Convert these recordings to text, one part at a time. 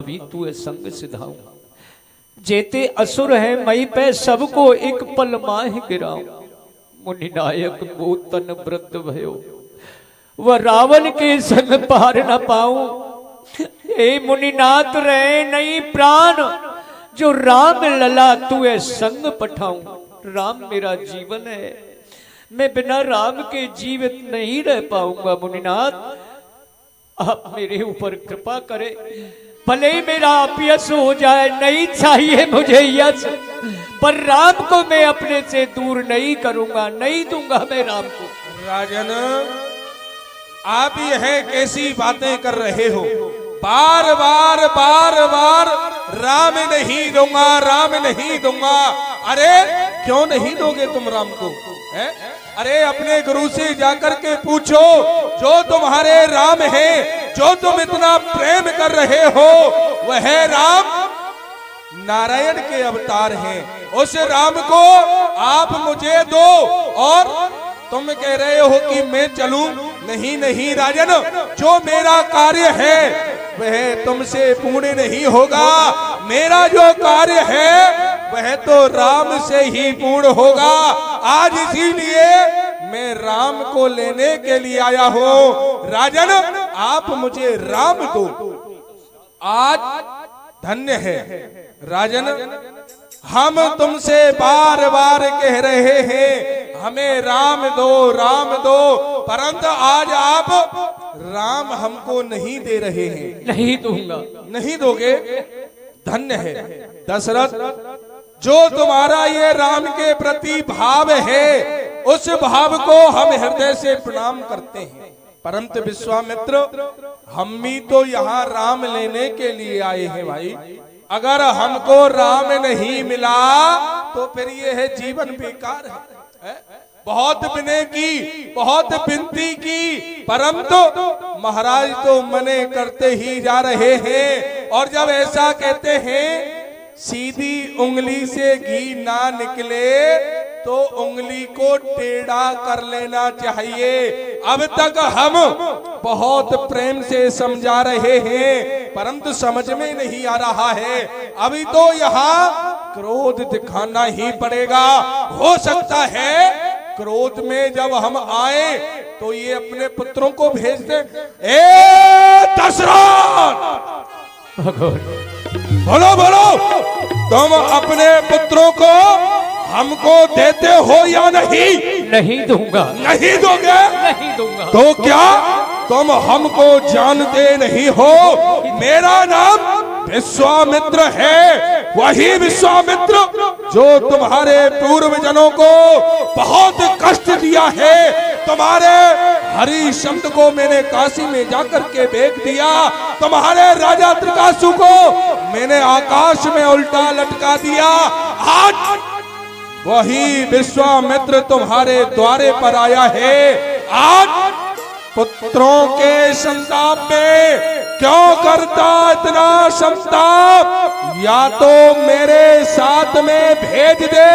अभी तू संग सिधाऊं। जेते असुर है मई पे सबको एक पल माह गिराऊं। मुनि नायक मोतन वृद्ध भयो वह रावण के संग पार न पाऊं। हे मुनिनाथ रहे नहीं प्राण जो राम लला तू संग पठाऊं। राम मेरा जीवन है, मैं बिना राम के जीवित नहीं रह पाऊंगा। मुनिनाथ आप मेरे ऊपर कृपा करें, भले मेरा अपयश हो जाए, नहीं चाहिए मुझे यश, पर राम को मैं अपने से दूर नहीं करूंगा, नहीं दूंगा मैं राम को। राजन आप यह कैसी बातें कर रहे हो? बार बार राम नहीं दूंगा, राम नहीं दूंगा। अरे क्यों नहीं दोगे तुम राम को? है? अरे अपने गुरु से जाकर के पूछो, जो तुम्हारे राम है, जो तुम इतना प्रेम कर रहे हो, वह राम नारायण के अवतार हैं। उस राम को आप मुझे दो। और तुम कह रहे हो कि मैं चलूं? नहीं नहीं राजन, जो मेरा कार्य है वह तुमसे पूर्ण नहीं होगा। मेरा जो कार्य है वह तो राम से ही पूर्ण होगा। आज इसीलिए मैं राम को लेने के लिए आया हूँ। राजन आप मुझे राम दो। आज धन्य है राजन, हम तुमसे बार बार कह रहे हैं हमें राम दो, राम दो, परंतु आज आप राम हमको नहीं दे रहे हैं। नहीं दूंगा। नहीं दोगे? धन्य है दशरथ, जो तुम्हारा ये राम के प्रति भाव है, उस भाव को हम हृदय से प्रणाम करते हैं। परंतु विश्वामित्र, हम भी तो यहाँ राम लेने के लिए आए हैं भाई। अगर हमको राम नहीं मिला तो फिर यह जीवन बेकार है। बहुत विनय की, बहुत विनती की, परंतु महाराज तो मने करते ही जा रहे हैं। और जब ऐसा कहते हैं सीधी उंगली से घी ना निकले तो उंगली को टेढ़ा कर लेना चाहिए। अब तक हम बहुत प्रेम से समझा रहे हैं, परंतु समझ में नहीं आ रहा है। अभी तो यहाँ क्रोध दिखाना ही पड़ेगा। हो सकता है क्रोध में जब हम आए तो ये अपने पुत्रों को भेज दे। दशरथ बोलो बोलो, तुम अपने पुत्रों को हमको देते हो या नहीं? नहीं दूंगा। नहीं दोगे? नहीं दूंगा। तो क्या तुम हमको जानते नहीं हो? मेरा नाम विश्वामित्र है, वही विश्वामित्र जो तुम्हारे पूर्वजनों को बहुत कष्ट दिया है। तुम्हारे हरिश्चंद्र को मैंने काशी में जाकर के फेंक दिया। तुम्हारे राजा त्रिकासु को मैंने आकाश में उल्टा लटका दिया। आज वही विश्वामित्र तुम्हारे द्वारे पर आया है। आज पुत्रों के संताप में क्यों करता इतना संताप? या तो मेरे साथ में भेज दे,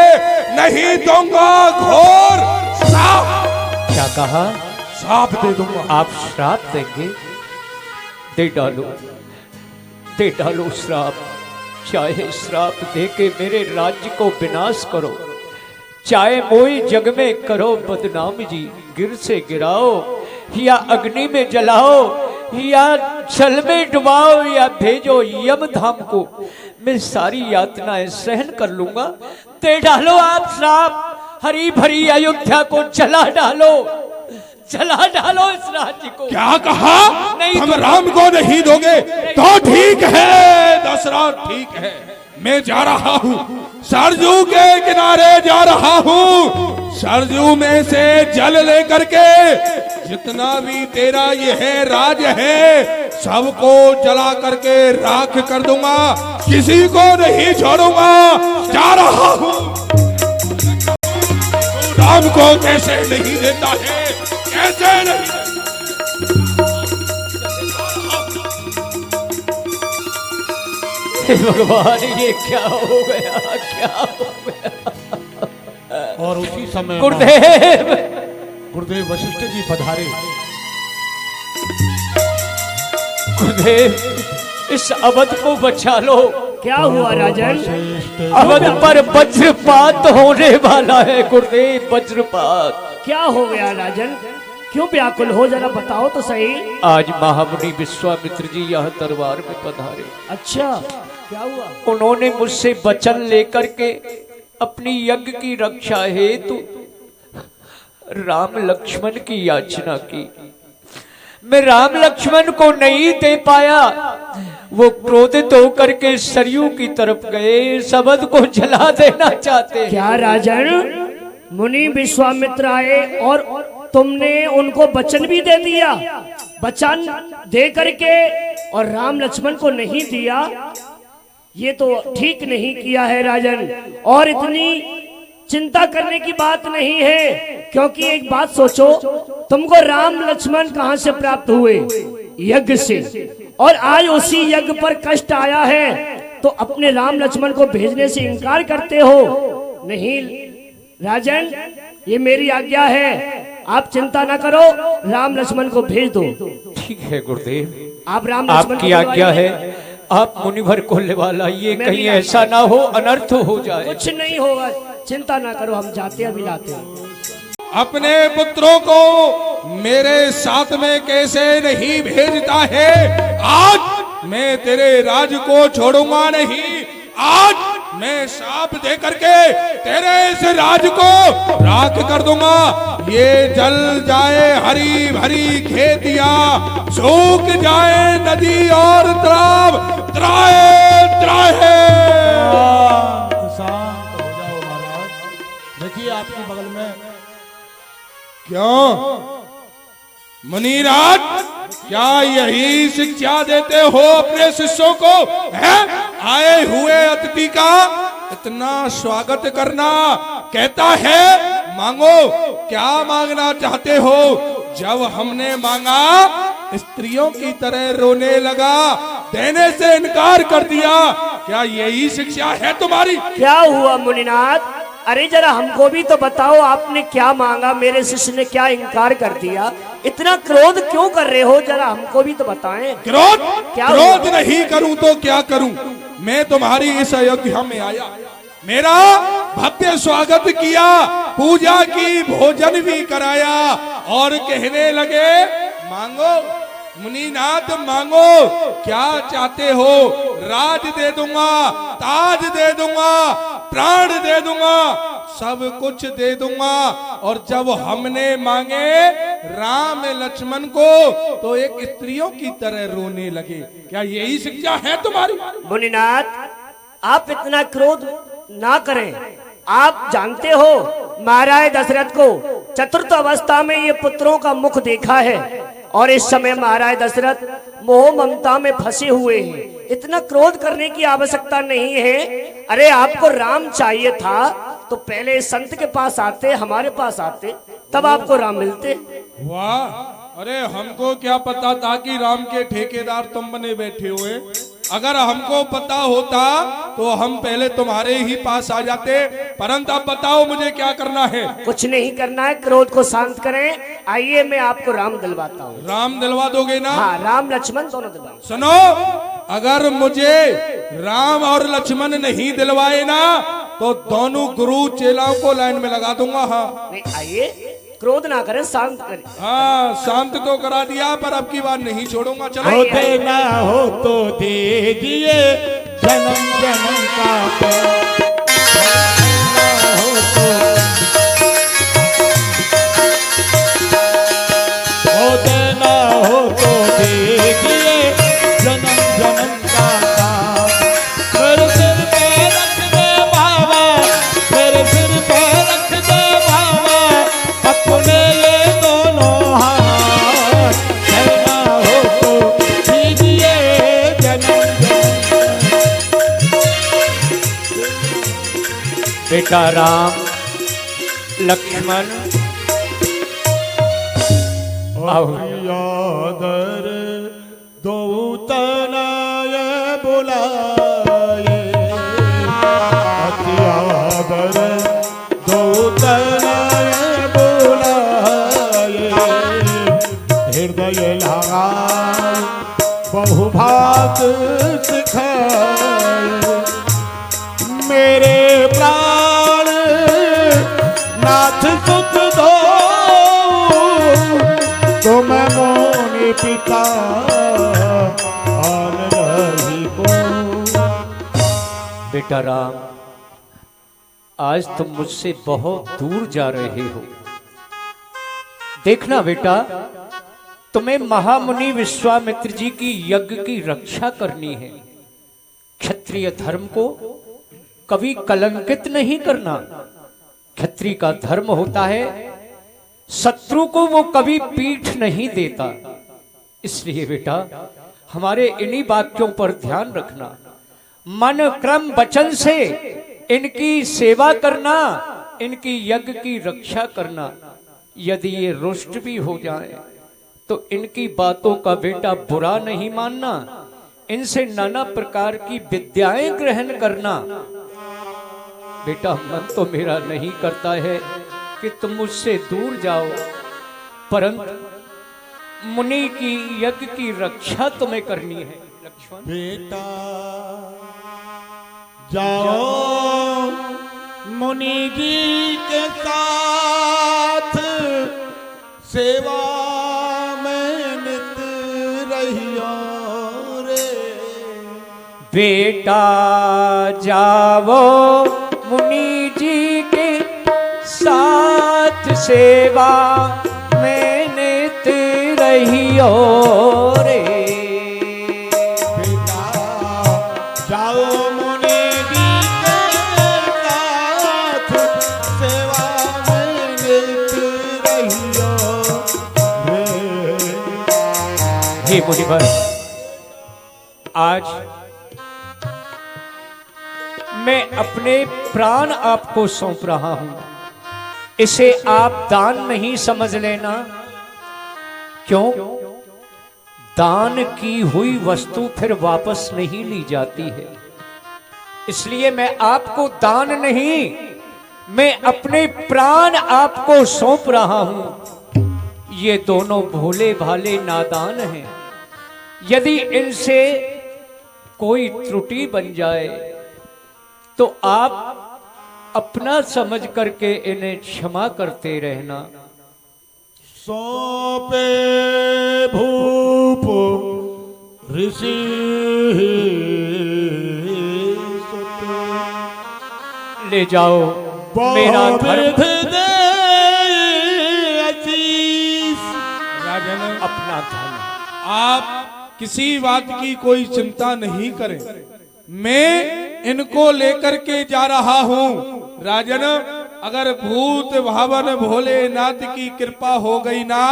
नहीं दूंगा घोर श्राप। क्या कहा? श्राप दे दूंगा। आप श्राप देंगे? दे डालो, दे डालो श्राप। चाहे श्राप दे के मेरे राज्य को विनाश करो, चाहे मोई जग में करो बदनाम जी। गिर से गिराओ या अग्नि में जलाओ या जल में डुबाओ या भेजो यम धाम को, मैं सारी यातनाएं सहन कर लूंगा। दे डालो आप श्राप। हरी भरी अयोध्या को जला डालो, जला डालो इस राज्य को। क्या कहा? नहीं हम राम को नहीं दोगे? तो ठीक है दशरथ, ठीक है, मैं जा रहा हूँ, सरजू के किनारे जा रहा हूँ। सरजू में से जल लेकर के जितना भी तेरा ये है राज है, सबको जला करके राख कर दूंगा, किसी को नहीं छोड़ूंगा। जा रहा हूँ। राम को कैसे नहीं देता है? कैसे नहीं? भगवान ये क्या हो गया, क्या हो गया? और उसी समय गुरुदेव, गुरुदेव वशिष्ठ जी पधारे। गुरुदेव इस अवध को बचा लो। क्या हुआ राजन? अवध पर वज्रपात होने वाला है गुरुदेव, वज्रपात। क्या हो गया राजन? क्यों व्याकुल हो, जरा बताओ तो सही। आज महामुनि विश्वामित्र जी यह दरबार में पधारे। अच्छा, क्या हुआ? उन्होंने मुझसे वचन लेकर के अपनी यज्ञ की रक्षा हेतु राम लक्ष्मण की याचना की। मैं राम लक्ष्मण को नहीं दे पाया। वो क्रोधित होकर के सरयू की तरफ गए, शब्द को जला देना चाहते हैं। क्या राजन? मुनि विश्वामित्र आए और तुमने उनको वचन भी दे दिया? वचन दे करके और राम लक्ष्मण को नहीं दिया, ये तो ठीक नहीं किया है राजन। और इतनी चिंता करने की बात नहीं है, क्योंकि एक बात सोचो, तुमको राम लक्ष्मण कहां से प्राप्त हुए? यज्ञ से। और आज उसी यज्ञ पर कष्ट आया है तो अपने राम लक्ष्मण को भेजने से इनकार करते हो? नहीं राजन, ये मेरी आज्ञा है, आप चिंता ना करो, राम लक्ष्मण को भेज दो। ठीक है गुरुदेव, आप राम लक्ष्मण आपकी आज्ञा है। आप मुनिवर को लेवा लाइए, कहीं ऐसा ना हो अनर्थ हो जाए। कुछ नहीं होगा, चिंता ना करो, हम जाते अभी लाते हैं। अपने पुत्रों को मेरे साथ में कैसे नहीं भेजता है? आज मैं तेरे राज को छोड़ूंगा नहीं। आज मैं शाप दे करके तेरे इस राज को राख कर दूंगा। ये जल जाए हरी भरी खेतियां, सूख जाए नदी और तालाब, त्राहे त्राहे। शांत हो जाओ महाराज। देखिए आपके बगल में क्यों मुनिराज, क्या यही शिक्षा देते हो अपने शिष्यों को? है आए हुए अतिथि का इतना स्वागत करना। कहता है मांगो, क्या मांगना चाहते हो? जब हमने मांगा स्त्रियों की तरह रोने लगा, देने से इनकार कर दिया। क्या यही शिक्षा है तुम्हारी? क्या हुआ मुनिनाथ? अरे जरा हमको भी तो बताओ, आपने क्या मांगा? मेरे शिष्य ने क्या इनकार कर दिया? इतना क्रोध क्यों कर रहे हो? जरा हमको भी तो बताएं। क्रोध? क्या क्रोध नहीं करूं तो क्या करूं? मैं तुम्हारी इस अयोध्या में आया, मेरा भव्य स्वागत किया, पूजा की, भोजन भी कराया और कहने लगे मांगो मुनिनाथ मांगो, क्या चाहते हो? राज दे दूंगा, ताज दे दूंगा, प्राण दे दूंगा, सब कुछ दे दूंगा। और जब हमने मांगे राम लक्ष्मण को तो एक स्त्रियों की तरह रोने लगे। क्या यही शिक्षा है तुम्हारी? मुनिनाथ, आप इतना क्रोध ना करें। आप जानते हो महाराज दशरथ को चतुर्थ अवस्था में ये पुत्रों का मुख देखा है और इस समय महाराज दशरथ मोह ममता में फंसे हुए हैं। इतना क्रोध करने की आवश्यकता नहीं है। अरे आपको राम चाहिए था तो पहले संत के पास आते, हमारे पास आते, तब आपको राम मिलते। वाह, अरे हमको क्या पता था कि राम के ठेकेदार तुम बने बैठे हुए। अगर हमको पता होता तो हम पहले तुम्हारे ही पास आ जाते। परंतु अब बताओ मुझे क्या करना है? कुछ नहीं करना है, क्रोध को शांत करें। आइए मैं आपको राम दिलवाता हूँ। राम दिलवा दोगे ना? हाँ, राम लक्ष्मण दोनों दिलवा। सुनो, अगर मुझे राम और लक्ष्मण नहीं दिलवाए ना तो दोनों गुरु चेलाओं को लाइन में लगा दूंगा। हाँ नहीं, आइए, क्रोध ना करें, शांत करें। हाँ, शांत तो करा दिया पर अब की बार नहीं छोड़ूंगा। चलो, होते ना हो तो दे दिए जन्म जन्म का होते ना हो तो दे दिए जन्म जन्म का मेरे सिर पे रख दे बाबा, मेरे सिर पे रख दे बाबा, अपने ये दोनों हाथ, कहना हो तो दीजिए जन्म बेटा राम लक्ष्मण आदर दो तनाय बुलाए, अति आदर दो तनाय बुलाए, हृदय लगा बहुभात बेटा राम, आज तुम मुझसे बहुत दूर जा रहे हो। देखना बेटा, तुम्हें महामुनि विश्वामित्र जी की यज्ञ की रक्षा करनी है। क्षत्रिय धर्म को कभी कलंकित नहीं करना। क्षत्रिय का धर्म होता है शत्रु को वो कभी पीठ नहीं देता। इसलिए बेटा हमारे इन्हीं वाक्यों पर ध्यान रखना। मन क्रम वचन से इनकी सेवा करना, इनकी यज्ञ की रक्षा करना। यदि ये रुष्ट भी हो जाए तो इनकी बातों का बेटा बुरा नहीं मानना। इनसे नाना प्रकार की विद्याएं ग्रहण करना। बेटा मन तो मेरा नहीं करता है कि तुम मुझसे दूर जाओ, परंतु मुनि की यज्ञ की रक्षा तुम्हें करनी है। लक्ष्मण बेटा जाओ मुनि जी के साथ, सेवा में नित रहियो रे। बेटा जाओ मुनि जी के साथ, सेवा में नित रहियो रे। बेटा जाओ मुनि जी के साथ, सेवा में नित रहियो रे। हे मुनिवर, आज मैं अपने प्राण आपको सौंप रहा हूं। इसे आप दान नहीं समझ लेना। क्यों? दान की हुई वस्तु फिर वापस नहीं ली जाती है। इसलिए मैं आपको दान नहीं, मैं अपने प्राण आपको सौंप रहा हूं। ये दोनों भोले भाले नादान हैं। यदि इनसे कोई त्रुटि बन जाए तो आप अपना समझ करके इन्हें क्षमा करते रहना। सौंपे भूप ऋषि ले जाओ मेरा धर्म, राजन अपना धर्म। आप किसी बात की कोई चिंता नहीं करें, मैं इनको लेकर के जा रहा हूँ। राजन अगर भूत भावन भोलेनाथ की कृपा हो गई ना,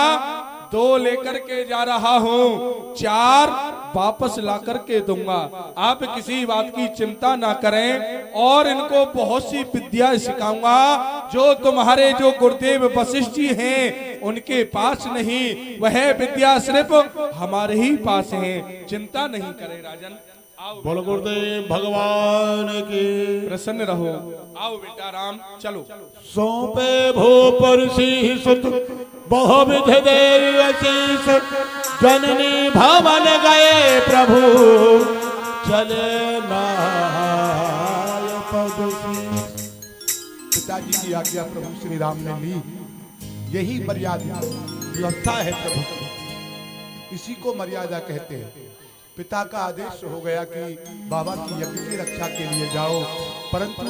2 लेकर के जा रहा हूँ, 4 वापस ला करके दूंगा। आप किसी बात की चिंता ना करें और इनको बहुत सी विद्या सिखाऊंगा जो तुम्हारे जो गुरुदेव वशिष्ठ जी हैं उनके पास नहीं, वह विद्या सिर्फ हमारे ही पास है। चिंता नहीं करें राजन। बोलो गुरुदेव भगवान की। प्रसन्न रहो। आओ बेटा राम, चलो। सौंपे भूप ऋषि सुत, बहुविध देव आशीष। जननी भवन गए प्रभु, चले नाय पद शीश। पिताजी की आज्ञा प्रभु श्री राम ने ली, यही मर्यादा व्यवस्था है प्रभु की। इसी को मर्यादा कहते हैं। पिता का आदेश हो गया कि बाबा की यज्ञ की रक्षा के लिए जाओ, परंतु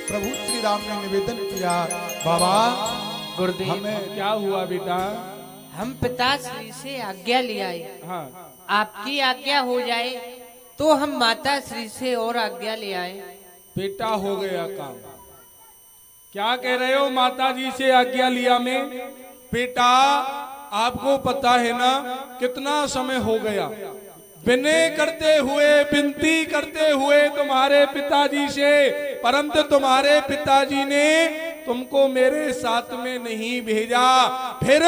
प्रभु श्री राम ने निवेदन किया, बाबा गुरुदेव हमें क्या हुआ बेटा? हम पिताश्री से आज्ञा ले आए। हाँ, आपकी आज्ञा हो जाए तो हम माता श्री से और आज्ञा ले आए। बेटा हो गया काम। क्या कह रहे हो? माता जी से आज्ञा लिया मैं? बेटा आपको पता है ना कितना समय हो गया विनय करते हुए, विनती करते हुए तुम्हारे पिताजी से, परंतु तुम्हारे पिताजी ने तुमको मेरे साथ में नहीं भेजा। फिर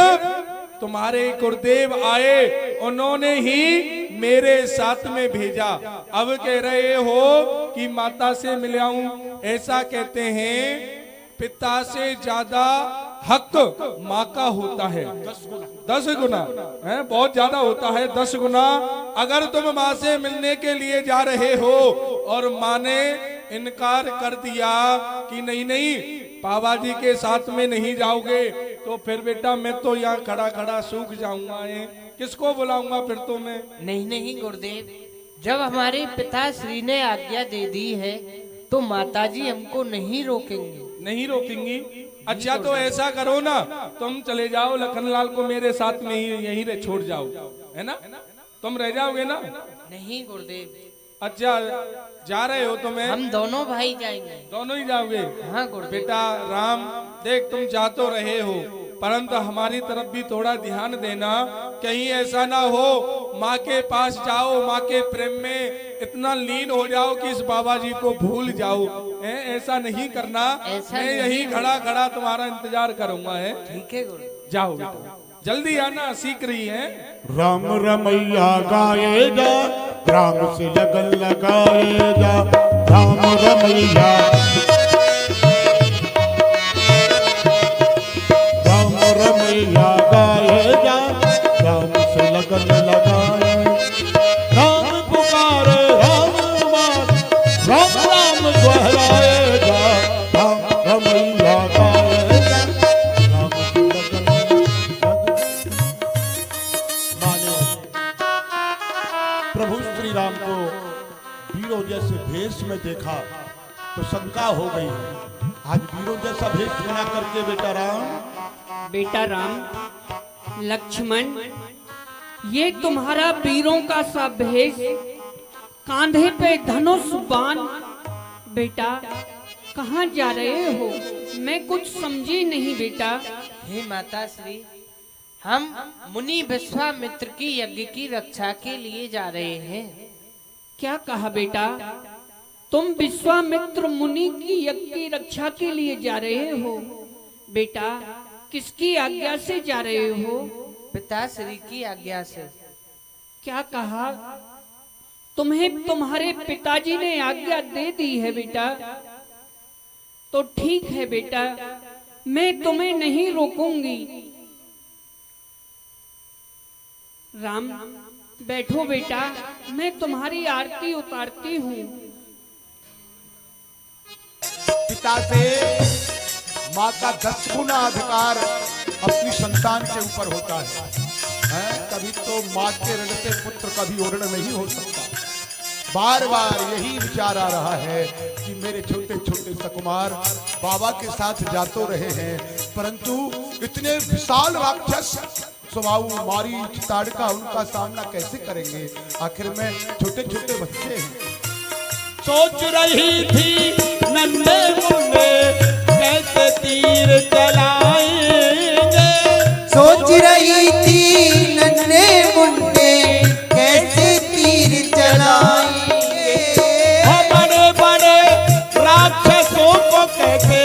तुम्हारे गुरुदेव आए, उन्होंने ही मेरे साथ में भेजा। अब कह रहे हो कि माता से मिल आऊं। ऐसा कहते हैं पिता से ज्यादा हक माँ का होता है 10 गुना है, बहुत ज्यादा होता है 10 गुना। अगर तुम माँ से मिलने के लिए जा रहे हो और माँ ने इनकार कर दिया कि नहीं नहीं बाबा जी के साथ में नहीं जाओगे, तो फिर बेटा मैं तो यहाँ खड़ा खड़ा सूख जाऊंगा। किसको बुलाऊंगा फिर तो मैं? नहीं नहीं गुरुदेव, जब हमारे पिताश्री ने आज्ञा दे दी है तो माताजी हमको नहीं रोकेंगे। नहीं रोकेंगी? अच्छा तो ऐसा करो ना, तुम चले जाओ लखनलाल को मेरे साथ में ही यहीं रे छोड़ जाओ, है ना? तुम रह जाओगे ना? नहीं गुरुदेव, अच्छा जा रहे हो तो मैं? हम दोनों भाई जाएंगे। दोनों ही जाओगे? हाँ गुरुदेव। बेटा राम, देख तुम जा तो रहे हो, परंतु हमारी तरफ भी थोड़ा ध्यान देना, कहीं ऐसा ना हो माँ के पास जाओ, माँ के प्रेम में इतना लीन हो जाओ कि इस बाबा जी को भूल जाओ। ऐसा नहीं करना। ऐसा मैं नहीं यही खड़ा खड़ा तुम्हारा इंतजार करूंगा। है ठीक है गुरुदेव। जाओ बेटा, जल्दी आना, सीख रही है। राम रमैया गाए जा, राम से लगन लगाए जा, राम रमैया, राम रमैया गाए जा, राम से लगन लगाए, राम पुकारे राम मार, राम राम दोहराए जा, राम रमैया गाए जा, राम से लगन लगाए। माने प्रभु श्री राम को वीरों जैसे भेष में देखा तो शंका हो गई। आज वीरों जैसा भेष बना करके बेटा राम, लक्ष्मण, ये तुम्हारा वीरों का सा भेष, कांधे पे धनुष बाण, बेटा कहाँ जा रहे हो? मैं कुछ समझी नहीं बेटा। हे माता श्री, हम मुनि विश्वामित्र की यज्ञ की रक्षा के लिए जा रहे हैं। क्या कहा बेटा? तुम विश्वामित्र मुनि की यज्ञ की रक्षा के लिए जा रहे हो? बेटा किसकी आज्ञा से जा रहे हो? पिताश्री की आज्ञा से। क्या कहा? तुम्हें तुम्हारे पिताजी ने आज्ञा दे दी है बेटा? तो ठीक है बेटा, मैं तुम्हें नहीं रोकूंगी। राम बैठो बेटा, मैं तुम्हारी आरती उतारती हूँ। पिता से माँ का 10 गुना अधिकार अपनी संतान के ऊपर होता है? कभी तो माँ के ऋण से पुत्र कभी ऋण नहीं हो सकता। बार बार यही विचार आ रहा है कि मेरे छोटे छोटे सकुमार बाबा के साथ जातो रहे हैं, परंतु इतने विशाल राक्षस स्वभाव मारीच ताड़का, उनका सामना कैसे करेंगे? आखिर में छोटे छोटे बच्चे हैं। सोच रही थी नन्हे मुन्ने कैसे तीर चलाएंगे, सोच रही थी नन्हे मुन्ने कैसे तीर चलाएंगे, बड़े बड़े राक्षसों को कैसे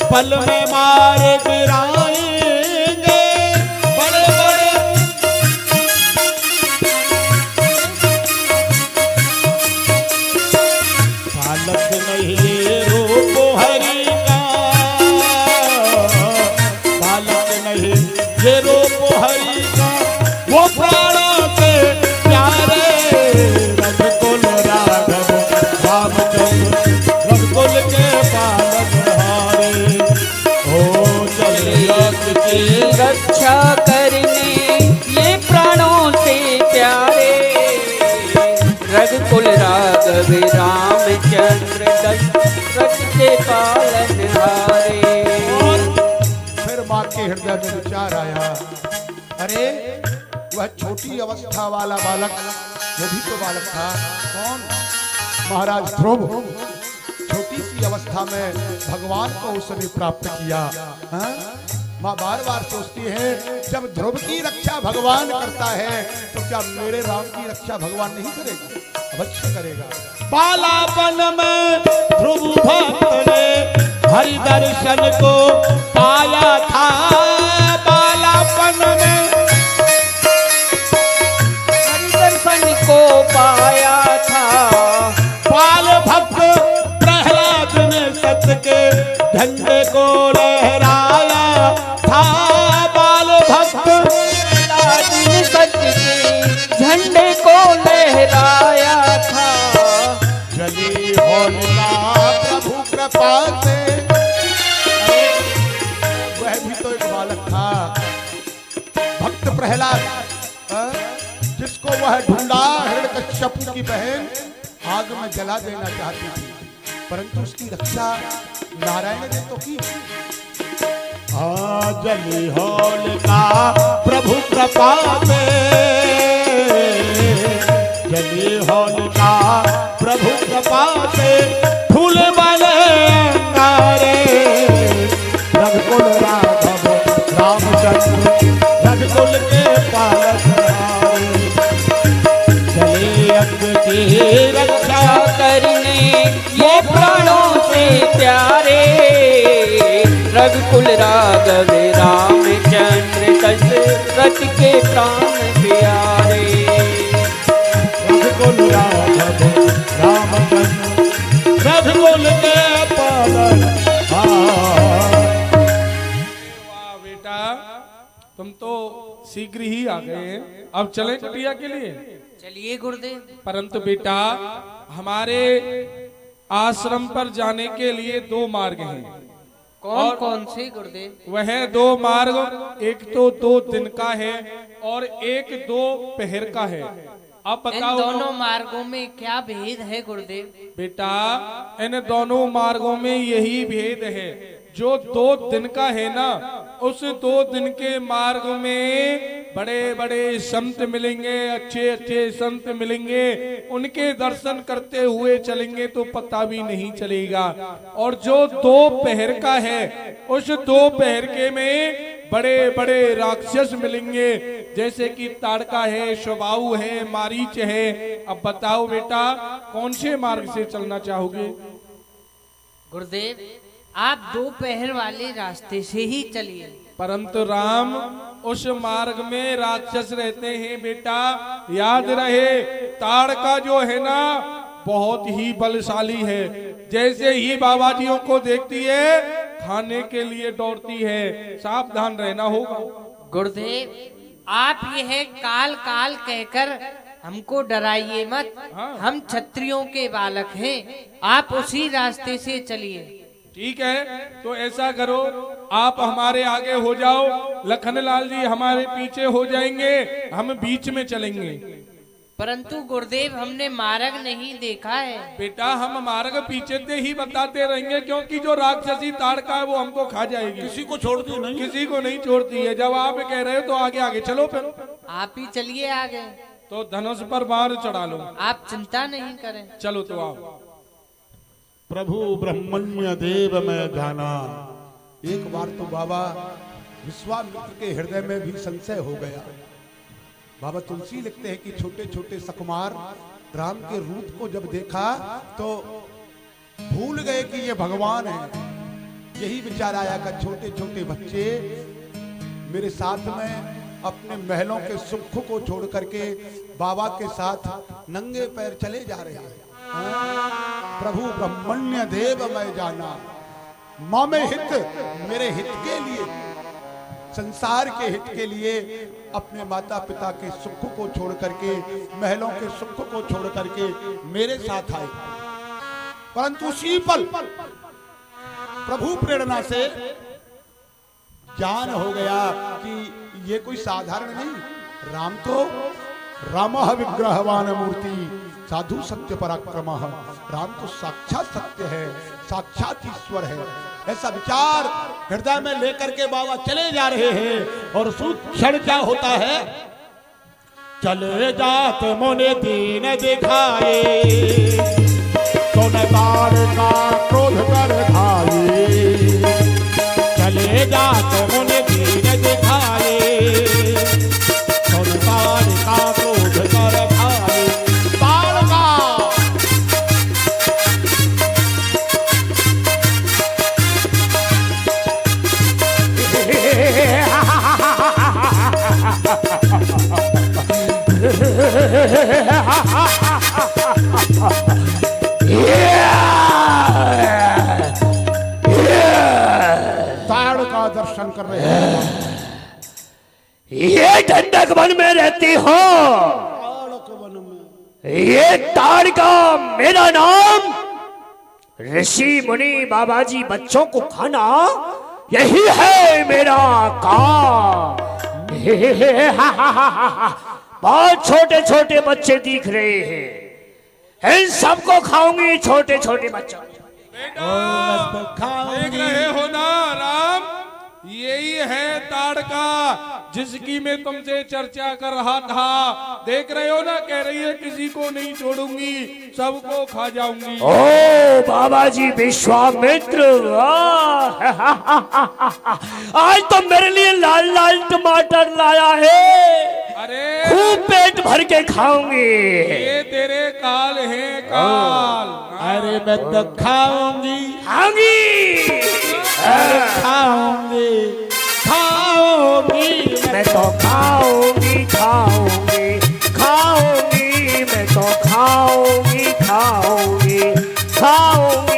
पल में मार गिराएंगे, बड़े बड़े बालक नहीं रूप हरि का, बालक नहीं ये रूप हरि का, वो प्राणों के प्यारे रघुकुल राघव रामचंद्र, रघुकुल के पालनहारे, ओ जगत की रक्षा करने ये प्राणों से प्यारे, रघुकुल राघव रामचंद्र, दशरथ के पालनहारे। फिर माँ के हृदय में विचार आया, अरे वह छोटी अवस्था वाला बालक, वो भी तो बालक था। कौन? महाराज ध्रुव। छोटी सी अवस्था में भगवान को उसने प्राप्त किया। हाँ? माँ बार बार सोचती है, जब ध्रुव की रक्षा भगवान करता है तो क्या मेरे राम की रक्षा भगवान नहीं करेगा? अवश्य करेगा। बालापन में ध्रुव भक्त ने हरि दर्शन को पाया था, बालापन में हरि दर्शन को पाया था, बाल भक्त प्रहलाद ने सत्य के झंडे को लहराया था, बाल भक्त प्रहलाद ने सत्य के झंडे को लहराया था। जली होलिका प्रभु कृपा से। वह भी तो एक बालक था, भक्त प्रहलाद, जिसको वह ढूंढा हिरण्यकश्यप की बहन आग में जला देना चाहती थी। परंतु उसकी रक्षा नारायण ने तो की। जली हौल का प्रभु कृपा पे, जली हौल का प्रभु कृपा पे, फूल वाले अंगारे, रघुकुल राघव रामचंद्र, रघुकुल के पालक हारे। चले अंग की रक्षा करने ये प्राणों से प्यारे, रघुकुल राघव रामचंद्र, दशरथ के प्राण प्यारे। रघुकुल राघव रामचंद्र, रघुकुल के पालन हारे। वाह बेटा, तुम तो शीघ्र ही आ गए। अब चले कुटिया के लिए? चलिए गुरुदेव। परंतु बेटा, हमारे आश्रम पर जाने के लिए 2 मार्ग हैं। कौन कौन से गुरुदेव? वह 2 मार्ग, एक तो 2 दिन का है और एक 2 पहर का है। आप इन बताओ दोनों मार्गों में क्या भेद है गुरुदेव? बेटा, इन दोनों मार्गों में यही भेद है। जो 2 दिन का है ना, उस 2 दिन के मार्ग में बड़े बड़े संत मिलेंगे, अच्छे अच्छे संत मिलेंगे। उनके दर्शन करते हुए चलेंगे तो पता भी नहीं चलेगा। और जो 2 पहर का है, उस 2 पहर के में बड़े बड़े राक्षस मिलेंगे, जैसे कि ताड़का है, स्वभाव है, मारीच है। अब बताओ बेटा, कौन से मार्ग से चलना चाहोगे? गुरुदेव, आप 2 पहर वाले रास्ते से ही चलिए। परंतु राम, उस मार्ग में राक्षस रहते हैं बेटा, याद रहे। ताड़का जो है ना, बहुत ही बलशाली है। जैसे ही बाबा जियों को देखती है, खाने के लिए दौड़ती है। सावधान रहना होगा। गुरुदेव, आप यह काल काल कहकर हमको डराइए मत। हम क्षत्रियों के बालक हैं, आप उसी रास्ते से चलिए। ठीक है, तो ऐसा करो, आप हमारे आगे हो जाओ, लखनलाल जी हमारे पीछे हो जाएंगे, हम बीच में चलेंगे। परंतु गुरुदेव, हमने मार्ग नहीं देखा है। बेटा, हम मार्ग पीछे से ही बताते रहेंगे, क्योंकि जो राक्षसी ताड़का है वो हमको खा जाएगी। किसी को छोड़ती नहीं, किसी को नहीं छोड़ती है। जब आप कह रहे हो तो आगे आगे चलो। फिर आप ही चलिए आगे। तो धनुष पर बाण चढ़ा लो। आप चिंता नहीं करें। चलो तो आओ। प्रभु ब्रह्मण्य देव मैं जाना। एक बार तो बाबा विश्वामित्र के हृदय में भी संशय हो गया। बाबा तुलसी लिखते हैं कि छोटे छोटे सकुमार राम के रूप को जब देखा तो भूल गए कि ये भगवान है। यही विचार आया कि छोटे छोटे बच्चे मेरे साथ में अपने महलों के सुख को छोड़ करके बाबा के साथ नंगे पैर चले जा रहे हैं। प्रभु ब्रह्मण्य देव मैं जाना, माँ में हित, मेरे हित के लिए, संसार के हित के लिए अपने माता पिता के सुख को छोड़ करके, महलों के सुख को छोड़ करके मेरे साथ आए। परंतु उसी पल प्रभु प्रेरणा से ज्ञान हो गया कि ये कोई साधारण नहीं, राम तो रामः विग्रहवान मूर्ति साधु सत्य पराक्रम, राम तो साक्षात सत्य है, साक्षात ईश्वर है। ऐसा विचार हृदय में लेकर के बाबा चले जा रहे हैं। और उस क्षण क्या होता है, चले जात मुनि दीन दिखाए, सोनकार का क्रोध कर धाये। चले जात मुनि दीन दिखाए, सोनकार का क्रोध कर धाये। ताड़ का दर्शन कर रहे हैं। ये ठंडक वन में रहती हो, ये ताड़ का मेरा नाम, ऋषि मुनि बाबाजी बच्चों को खाना, यही है मेरा काम। बहुत छोटे छोटे बच्चे दिख रहे हैं, इन सबको खाऊंगी, छोटे छोटे बच्चों। बेटा मैं तो देख खाऊंगी। रहे हो ना राम, यही है ताड़का जिसकी मैं तुमसे चर्चा कर रहा था। देख रहे हो ना, कह रही है किसी को नहीं छोड़ूंगी, सबको खा जाऊंगी। ओ बाबा जी विश्वामित्र, आज तो मेरे लिए लाल लाल टमाटर लाया है, अरे खूब पेट भर के खाऊंगी। ये तेरे काल हैं काल। अरे मैं तो खाऊंगी खाऊंगी, खाऊंगी खाऊंगी मैं तो खाऊंगी खाऊंगी खाऊंगी, मैं तो खाऊंगी खाऊंगी खाऊंगी।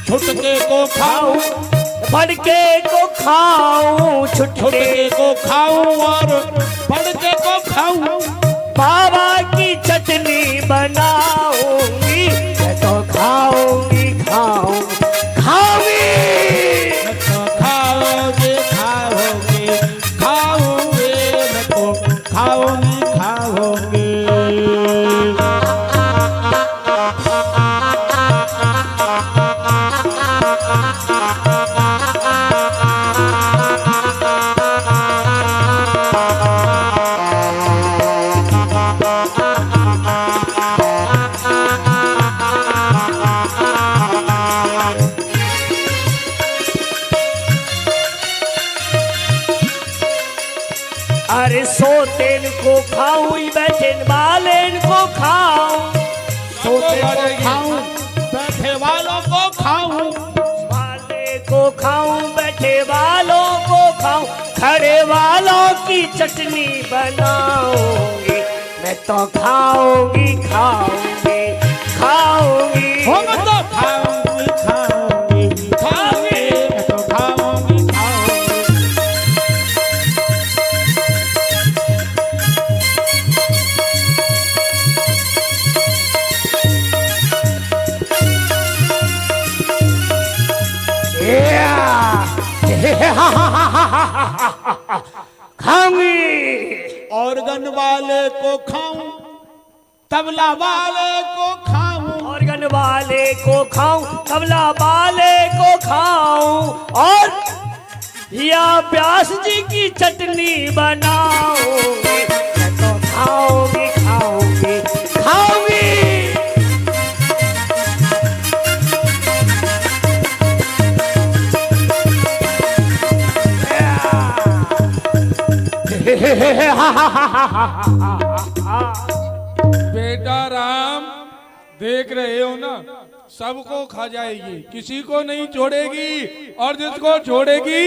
छुटके को खाऊं, फड़के को खाऊं, छुटके छुटके को खाऊं और फड़के को खाऊं। बाबा की चटनी बनाऊंगी, मैं तो खाऊंगी खाऊंगी खाऊंगी। मैं तो खाओगे खाओगे खाओगे, मैं तो खाऊंगी खाओगे। अरे सोतेन को खाऊं, बैठेन वालेन को खाऊं, सोते को खाऊं, बैठे वालों को खाऊं। वाले को खाऊं, बैठे वालों को खाऊं, खड़े वालों की चटनी बनाऊंगी, मैं तो खाऊंगी खाऊंगी खाऊंगी। हो मैं तो खाऊंगी खाऊंगी खाऊंगी, मैं तो खाऊंगी खाऊंगी। खाऊंगी, ऑर्गन वाले को खाऊं, तबला वाले को खाऊं। ऑर्गन वाले को खाऊं, तबला वाले को खाऊं, और या व्यास जी की चटनी बनाऊंगी, मैं तो खाऊंगी खाऊंगी खाऊंगी। बेटा राम, देख रहे हो ना, सबको खा जाएगी, किसी को नहीं छोड़ेगी, और जिसको छोड़ेगी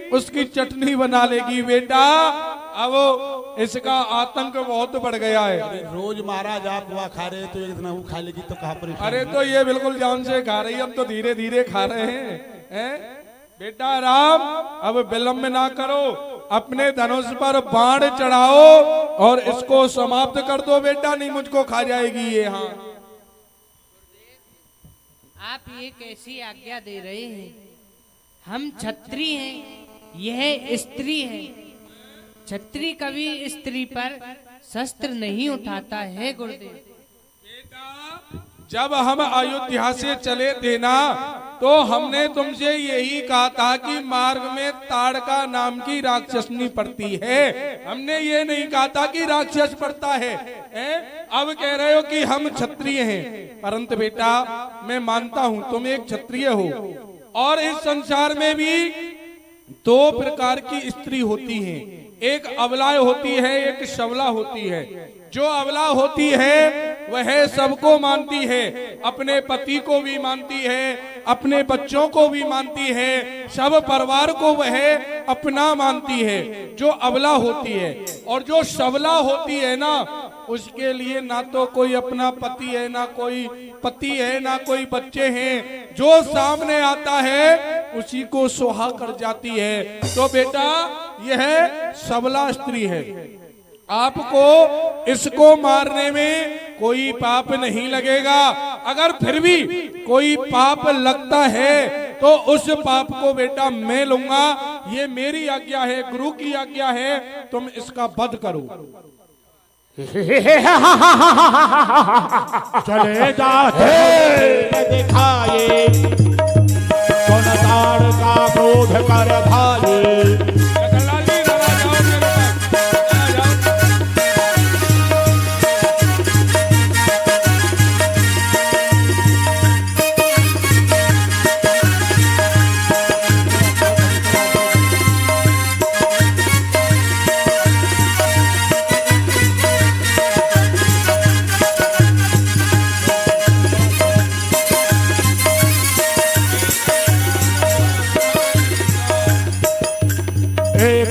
उसकी चटनी बना लेगी। बेटा अब इसका आतंक बहुत बढ़ गया है। रोज महाराज आप हुआ खा रहे तो एक दिन वो खा लेगी तो कहाँ पर। अरे तो ये बिल्कुल जान से खा रही है, अब तो धीरे धीरे खा रहे हैं। बेटा राम, अब विलंब ना करो, अपने धनुष पर बाण चढ़ाओ और इसको समाप्त कर दो। बेटा नहीं, मुझको खा जाएगी ये। हाँ, आप ये कैसी आज्ञा दे रहे हैं? हम क्षत्रिय हैं, यह स्त्री है। क्षत्रिय कभी स्त्री पर शस्त्र नहीं उठाता है गुरुदेव। जब हम अयोध्या से चले थे ना, तो हमने तुमसे यही कहा था कि मार्ग में ताड़का नाम की राक्षसनी पड़ती है। हमने ये नहीं कहा था कि राक्षस पड़ता है। अब कह रहे हो कि हम क्षत्रिय हैं, परंतु बेटा मैं मानता हूं तुम एक क्षत्रिय हो, और इस संसार में भी दो प्रकार की स्त्री होती हैं, एक अबला होती है, एक सबला होती है। जो अबला होती है वह सबको मानती है, अपने पति को भी मानती है, अपने बच्चों को भी मानती है, सब परिवार को वह अपना मानती है, जो अबला होती है। और जो सबला होती है ना, उसके लिए ना तो कोई अपना पति है, ना कोई पति है, ना कोई बच्चे हैं। जो सामने आता है उसी को सुहा कर जाती है। तो बेटा यह सबला स्त्री है। आपको इसको मारने में कोई पाप नहीं लगेगा। अगर फिर भी कोई पाप लगता है तो उस पाप को बेटा मैं लूंगा। ये मेरी आज्ञा है, गुरु की आज्ञा है, तुम इसका वध करो। चले जाते दिखाए कौन ताड़ का क्रोध कर भाई।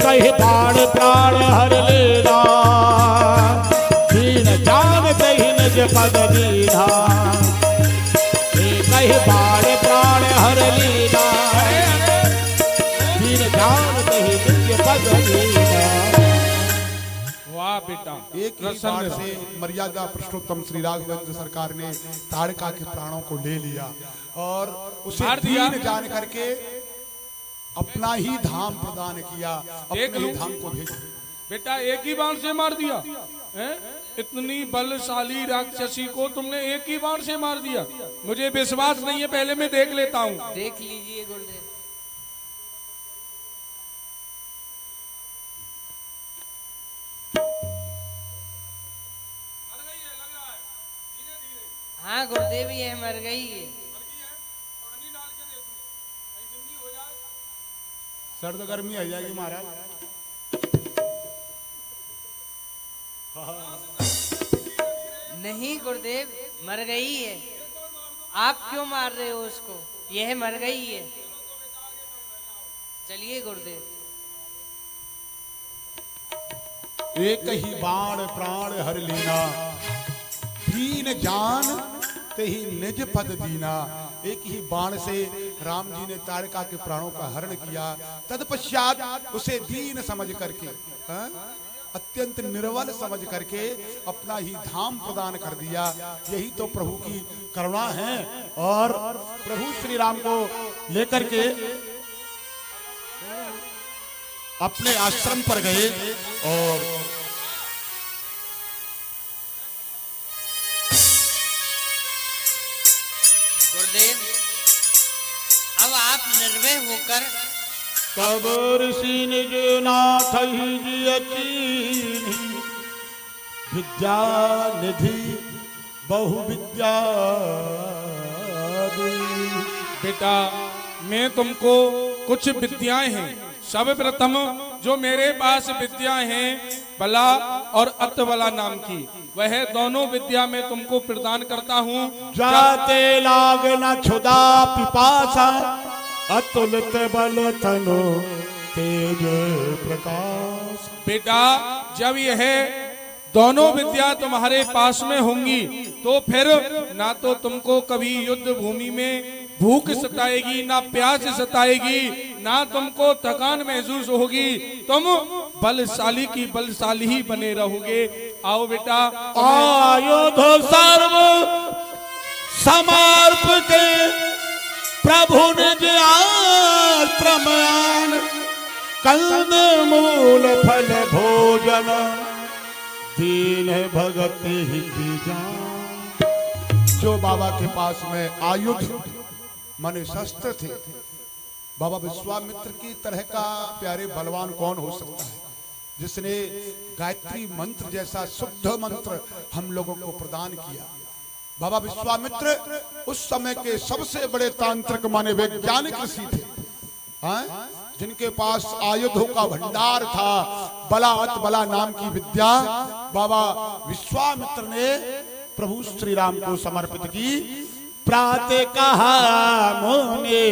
कहीं बाण प्राण हर लेना दीन जान कहीं निज पद दीना। कहीं बाण प्राण हर लेना दीन जान कहीं निज पद दीना। वाह बेटा, एक ही बाण से मर्यादा पुरुषोत्तम श्री राघवेंद्र सरकार ने ताड़का के प्राणों को ले लिया और उसे मार दिया। दीन जान करके अपना ही धाम प्रदान किया, अपने ही धाम को भेजा। बेटा एक ही बाण से मार दिया हैं? इतनी बलशाली राक्षसी को तुमने एक ही बाण से मार दिया। मुझे विश्वास नहीं है, पहले मैं देख लेता हूँ। देख लीजिए गुरुदेव। हाँ गुरुदेव ये मर गई है। सर्द गर्मी आ जाएगी महाराज। नहीं गुरुदेव मर गई है। आप क्यों मार रहे हो उसको? यह मर गई है। चलिए गुरुदेव। एक ही बाण प्राण हर लीना दीन जान कहीं निज पद दीना। एक ही बाण से राम जी ने ताड़का के प्राणों का हरण किया। तत्पश्चात उसे दीन समझ करके, अत्यंत निर्बल समझ करके अपना ही धाम प्रदान कर दिया। यही तो प्रभु की करुणा है। और प्रभु श्री राम को लेकर के अपने आश्रम पर गए और गुरुदेव अब आप निर्भय होकर कबर सीन जो नाथ ही जियचीनी विद्या निधि बहु विद्या दी। बेटा मैं तुमको कुछ विद्याएं हैं, सर्वप्रथम जो मेरे पास विद्याएं हैं बला और अतबला नाम की, वह दोनों विद्या मैं तुमको प्रदान करता हूँ। जाते लाग न क्षुदा पिपासा अतुलित बल तनु तेज प्रकाश। बेटा जब यह दोनों विद्या तुम्हारे पास में होंगी तो फिर ना तो तुमको कभी युद्ध भूमि में भूख सताएगी, ना प्यास सताएगी, ना तुमको थकान महसूस होगी। तुम बलशाली की बलशाली ही बने रहोगे। आओ बेटा। आयुध सर्व समर्पित प्रभु निज आश्रमान कंद मूल फल भोजन दीन भगत ही जान। जो बाबा के पास में आयुध माने शस्त्र थे, बाबा विश्वामित्र की तरह का प्यारे बलवान कौन हो सकता है जिसने गायत्री मंत्र जैसा शुद्ध मंत्र हम लोगों को प्रदान किया। बाबा विश्वामित्र उस समय के सबसे बड़े तांत्रिक माने वैज्ञानिक ऋषि थे, हाँ? जिनके पास आयुधों का भंडार था। बला अतबला नाम की विद्या बाबा विश्वामित्र ने प्रभु श्री राम को समर्पित की। प्रातः कहा मुनि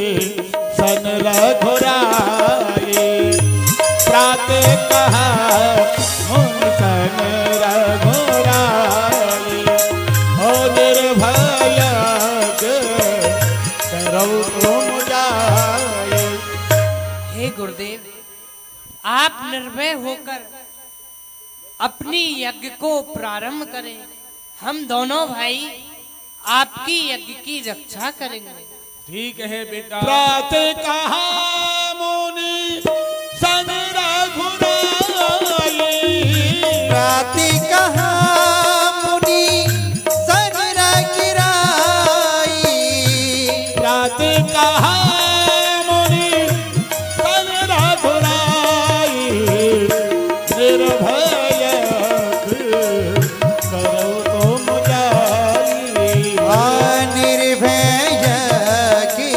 सन रघुराई, प्रातः कहा मुनि सन रघुराई, हो निर्भय करो तुम जाए। हे गुरुदेव आप निर्भय होकर अपनी यज्ञ को प्रारंभ करें। हम दोनों भाई आपकी यज्ञ की रक्षा करेंगे। ठीक है बेटा। प्रातः कहा मुनि सन रघुराई, राति कहा मुनि सन रघुराई, प्रातः कहा मुनि सन रघुराई, निर्भय करो तुम जाई, निर्भय की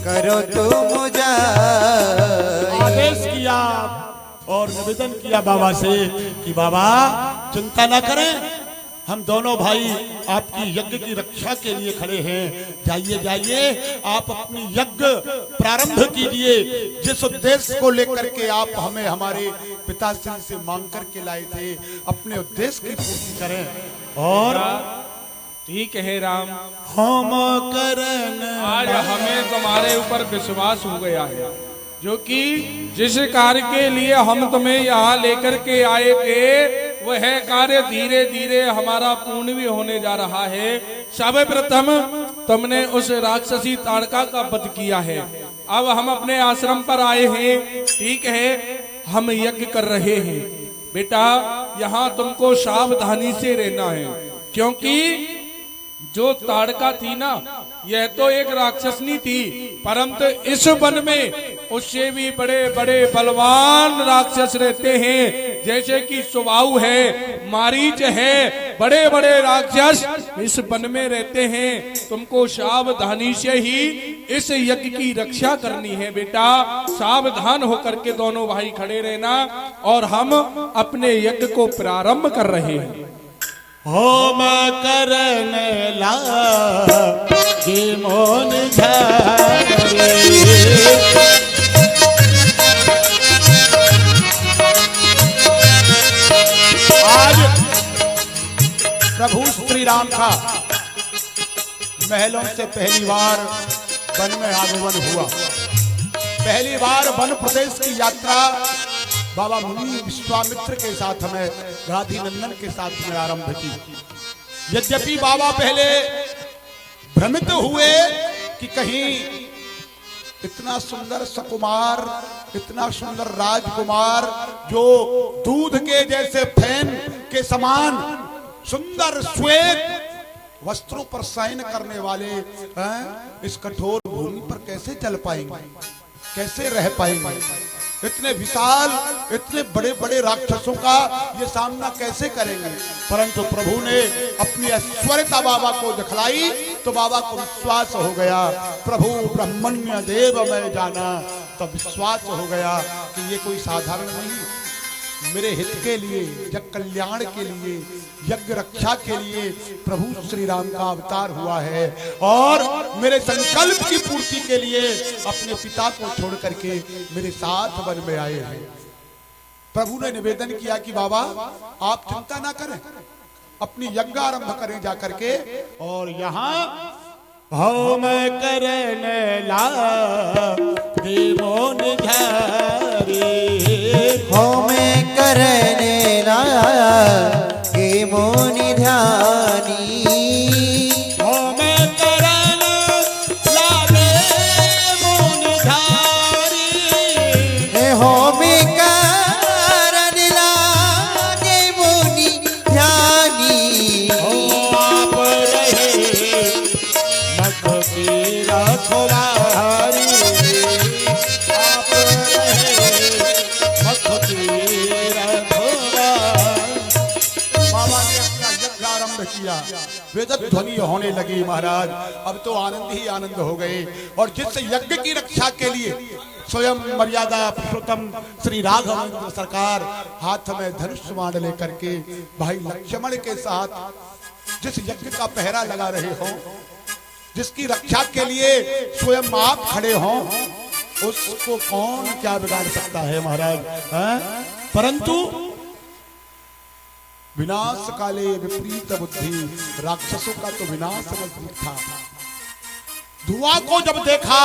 करो तुम जाई। आदेश किया और निवेदन किया बाबा से कि बाबा चिंता ना करें, हम दोनों भाई आपकी यज्ञ की रक्षा के लिए खड़े हैं। जाइए जाइए, आप अपनी यज्ञ प्रारंभ कीजिए। जिस उद्देश्य को लेकर के आप हमें हमारे पिताश्री से मांग करके लाए थे, अपने उद्देश्य की पूर्ति करें। और ठीक है राम, हम करन आज हमें तुम्हारे ऊपर विश्वास हो गया है, जो कि जिस कार्य के लिए हम तुम्हें यहाँ लेकर के आए थे वह कार्य धीरे धीरे हमारा पूर्ण भी होने जा रहा है। सर्वप्रथम तुमने उस राक्षसी ताड़का का वध किया है। अब हम अपने आश्रम पर आए हैं, ठीक है, हम यज्ञ कर रहे हैं। बेटा यहाँ तुमको सावधानी से रहना है, क्योंकि जो ताड़का थी ना, यह तो एक राक्षसनी थी, परंतु इस वन में उससे भी बड़े बड़े बलवान राक्षस रहते हैं, जैसे कि सुबाहु है, मारीच है, बड़े बड़े राक्षस इस वन में रहते हैं। तुमको सावधानी से ही इस यज्ञ की रक्षा करनी है। बेटा सावधान होकर के दोनों भाई खड़े रहना, और हम अपने यज्ञ को प्रारंभ कर रहे हैं। होम करन लागे मोन झारे, आज प्रभु श्री राम का महलों से पहली बार वन में आगमन हुआ। पहली बार वन प्रदेश की यात्रा बाबा मुनि विश्वामित्र के साथ में गाधी नंदन के साथ में आरंभ की। यद्यपि बाबा पहले भ्रमित हुए कि कहीं इतना सुंदर सकुमार, इतना सुंदर राजकुमार, जो दूध के जैसे फैन के समान सुंदर श्वेत वस्त्रों पर शयन करने वाले इस कठोर भूमि पर कैसे चल पाएंगे, कैसे रह पाएंगे? इतने विशाल, इतने बड़े बड़े राक्षसों का ये सामना कैसे करेंगे? परंतु प्रभु ने अपनी ऐश्वर्यता बाबा को दिखलाई तो बाबा को विश्वास हो गया। प्रभु ब्रह्मण्य देव मैं जाना, तो विश्वास हो गया कि ये कोई साधारण नहीं, मेरे हित के लिए, जग कल्याण के लिए, यज्ञ रक्षा के लिए प्रभु श्री राम का अवतार हुआ है, और मेरे संकल्प की पूर्ति के लिए अपने पिता को छोड़ करके मेरे साथ वन में आए हैं। प्रभु ने निवेदन किया कि बाबा आप चिंता ना करें, अपनी यज्ञ आरंभ करें जाकर के। और यहाँ होम करन लागे मोन झारे, होम करने लागे मोन ध्यानी, होम करन लागे मोन झारी, होम करने लागे मोन ध्यानी। हो आप रहे मख की रखवारी, आप रहे मख की रखवारी। बाबा ने अपना यज्ञ आरंभ किया, वेद ध्वनि होने लगी। महाराज अब तो आनंद ही आनंद हो गए। और जिस यज्ञ की रक्षा के लिए स्वयं मर्यादा पुरुषोत्तम श्री राघवेंद्र सरकार हाथ में धनुष बाण लेकर के भाई लक्ष्मण के साथ जिस यज्ञ का पहरा लगा रहे हो, जिसकी रक्षा के लिए स्वयं आप खड़े हो, उसको कौन क्या बिगाड़ सकता है महाराज? परंतु विनाश काले विपरीत बुद्धि, राक्षसों का तो विनाश नजदीक था। धुआं को जब देखा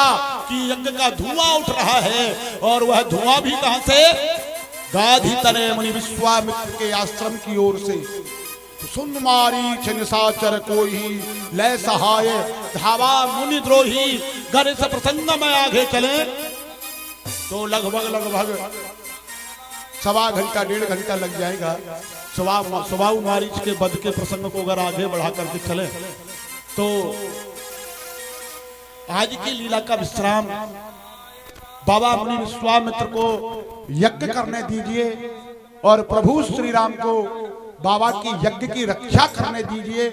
कि यज्ञ का धुआं उठ रहा है, और वह धुआं भी कहां से? गाधी तने मुनि विश्वामित्र के आश्रम की ओर से सुन मारीच निशाचर कोई लय सहाय धावा मुनि द्रोही घर से प्रसंग में आगे चले तो लगभग सवा घंटा 1.5 घंटा लग जाएगा। स्वभाव मारीच के वध के प्रसंग को अगर आगे बढ़ा करके चले तो आज की लीला का विश्राम बाबा मुनि विश्वामित्र को यज्ञ करने दीजिए और प्रभु श्री राम को बाबा की यज्ञ की रक्षा करने दीजिए।